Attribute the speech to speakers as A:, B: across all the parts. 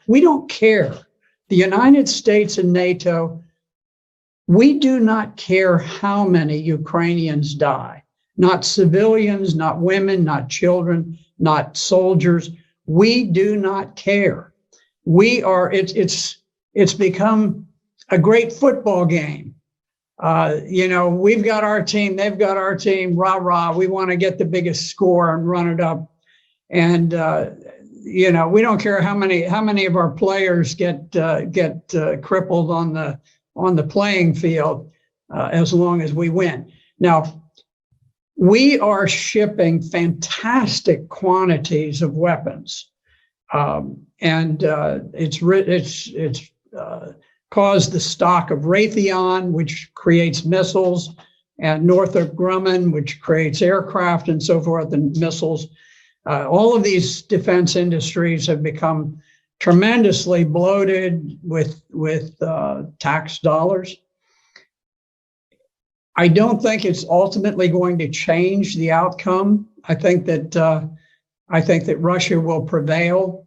A: We don't care. The United States and NATO, we do not care how many Ukrainians die, not civilians, not women, not children, not soldiers. We do not care. It's become a great football game. We've got our team, they've got our team, rah, rah. We want to get the biggest score and run it up. And, we don't care how many of our players get crippled on the playing field, as long as we win. Now, we are shipping fantastic quantities of weapons, and it's caused the stock of Raytheon, which creates missiles, and Northrop Grumman, which creates aircraft and so forth, and missiles. All of these defense industries have become tremendously bloated with tax dollars. I don't think it's ultimately going to change the outcome. I think that Russia will prevail.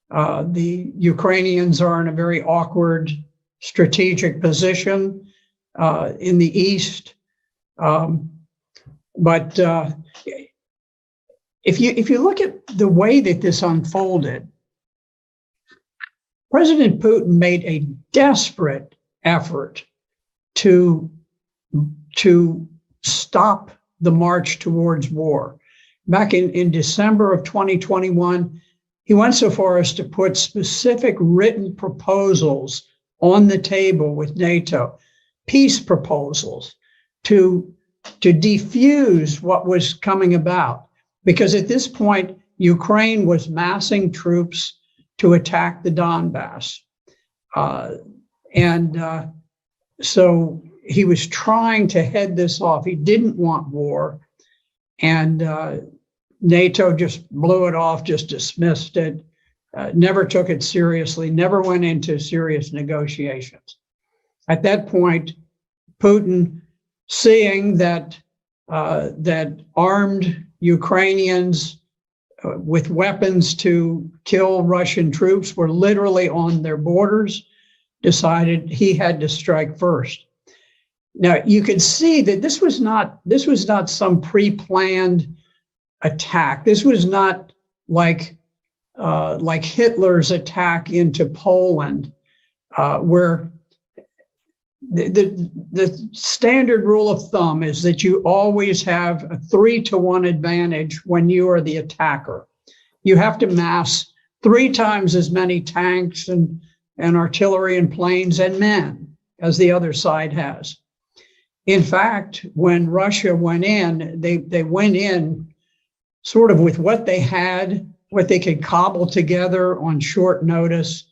A: The Ukrainians are in a very awkward strategic position in the east, but if you look at the way that this unfolded, President Putin made a desperate effort to stop the march towards war. Back in December of 2021, he went so far as to put specific written proposals on the table with NATO, peace proposals to defuse what was coming about. Because at this point, Ukraine was massing troops to attack the Donbas. So he was trying to head this off. He didn't want war. And NATO just blew it off, just dismissed it, never took it seriously, never went into serious negotiations. At that point, Putin, seeing that armed Ukrainians with weapons to kill Russian troops were literally on their borders, decided he had to strike first. Now, you can see that this was not some pre-planned attack. This was not like Hitler's attack into Poland, where the standard rule of thumb is that you always have a 3-to-1 advantage when you are the attacker. You have to mass 3 times as many tanks and artillery and planes and men as the other side has. In fact, when Russia went in, they went in sort of with what they had, what they could cobble together on short notice,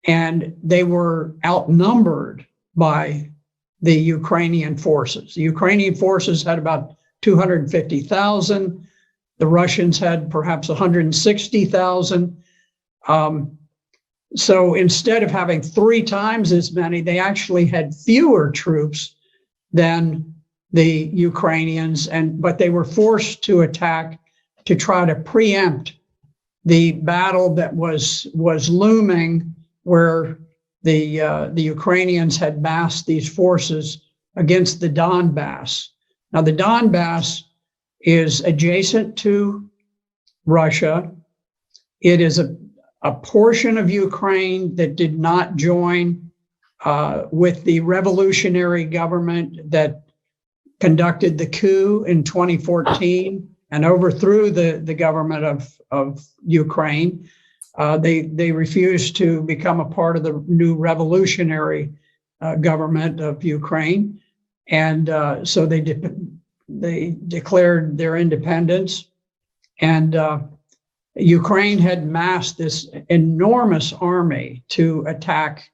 A: and they were outnumbered by the Ukrainian forces. The Ukrainian forces had about 250,000. The Russians had perhaps 160,000. So instead of having 3 times as many, they actually had fewer troops than the Ukrainians, but they were forced to attack to try to preempt the battle that was looming, where the Ukrainians had massed these forces against the Donbas. Now, the Donbas is adjacent to Russia. It is a portion of Ukraine that did not join with the revolutionary government that conducted the coup in 2014 and overthrew the government of Ukraine. They refused to become a part of the new revolutionary government of Ukraine. And so they declared their independence. And Ukraine had massed this enormous army to attack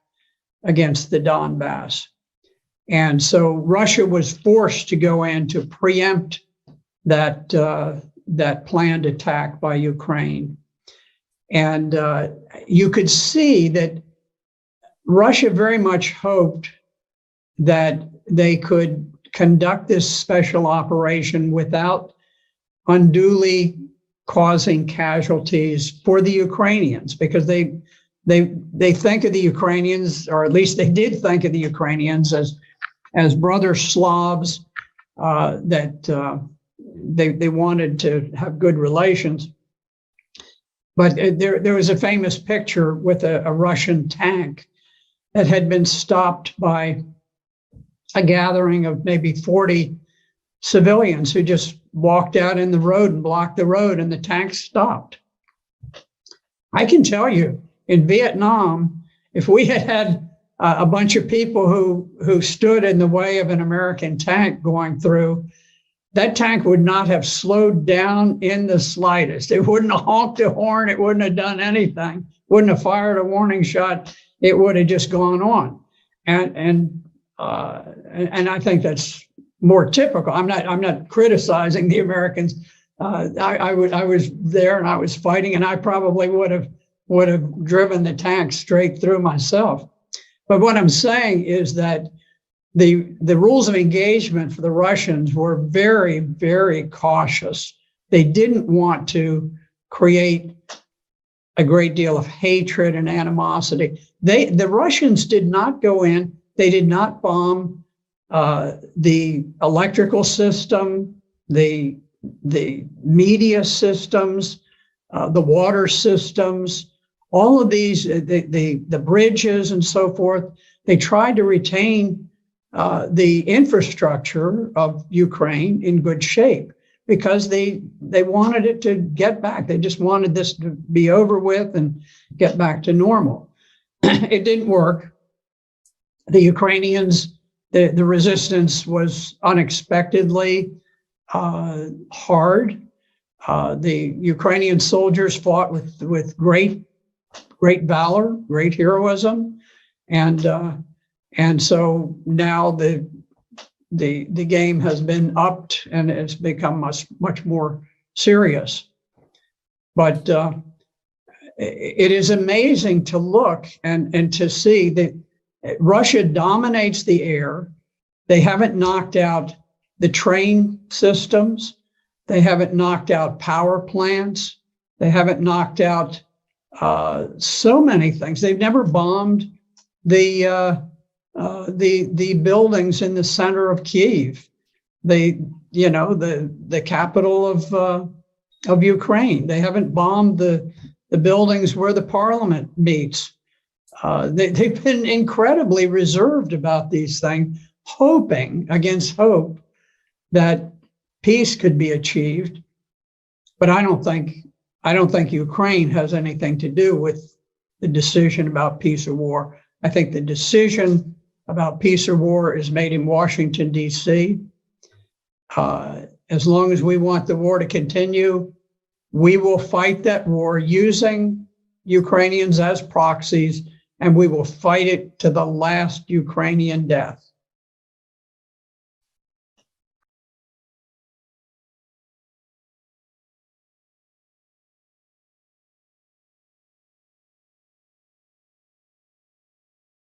A: against the Donbas. And so Russia was forced to go in to preempt that planned attack by Ukraine. And you could see that Russia very much hoped that they could conduct this special operation without unduly causing casualties for the Ukrainians, because they they think of the Ukrainians, or at least they did think of the Ukrainians as brother Slavs, that they wanted to have good relations. But there was a famous picture with a Russian tank that had been stopped by a gathering of maybe 40 civilians who just walked out in the road and blocked the road, and the tank stopped. I can tell you, in Vietnam, if we had a bunch of people who stood in the way of an American tank going through, that tank would not have slowed down in the slightest. It wouldn't have honked a horn. It wouldn't have done anything. Wouldn't have fired a warning shot. It would have just gone on. And I think that's more typical. I'm not criticizing the Americans. I was there and I was fighting, and I probably would have driven the tank straight through myself. But what I'm saying is that the rules of engagement for the Russians were very, very cautious. They didn't want to create a great deal of hatred and animosity. The Russians did not go in. They did not bomb the electrical system, the media systems, the water systems, all of these, the bridges and so forth. They tried to retain the infrastructure of Ukraine in good shape because they wanted it to get back. They just wanted this to be over with and get back to normal. It didn't work. The Ukrainians, the resistance was unexpectedly hard. The Ukrainian soldiers fought with great valor, great heroism, and so now the game has been upped and it's become much more serious. But it is amazing to look and to see that Russia dominates the air. They haven't knocked out the train systems. They haven't knocked out power plants. They haven't knocked out so many things. They've never bombed the buildings in the center of Kyiv, the capital of Ukraine. They haven't bombed the buildings where the parliament meets. They've been incredibly reserved about these things, hoping against hope that peace could be achieved. But I don't think Ukraine has anything to do with the decision about peace or war. I think the decision about peace or war is made in Washington, D.C. As long as we want the war to continue, we will fight that war using Ukrainians as proxies, and we will fight it to the last Ukrainian death.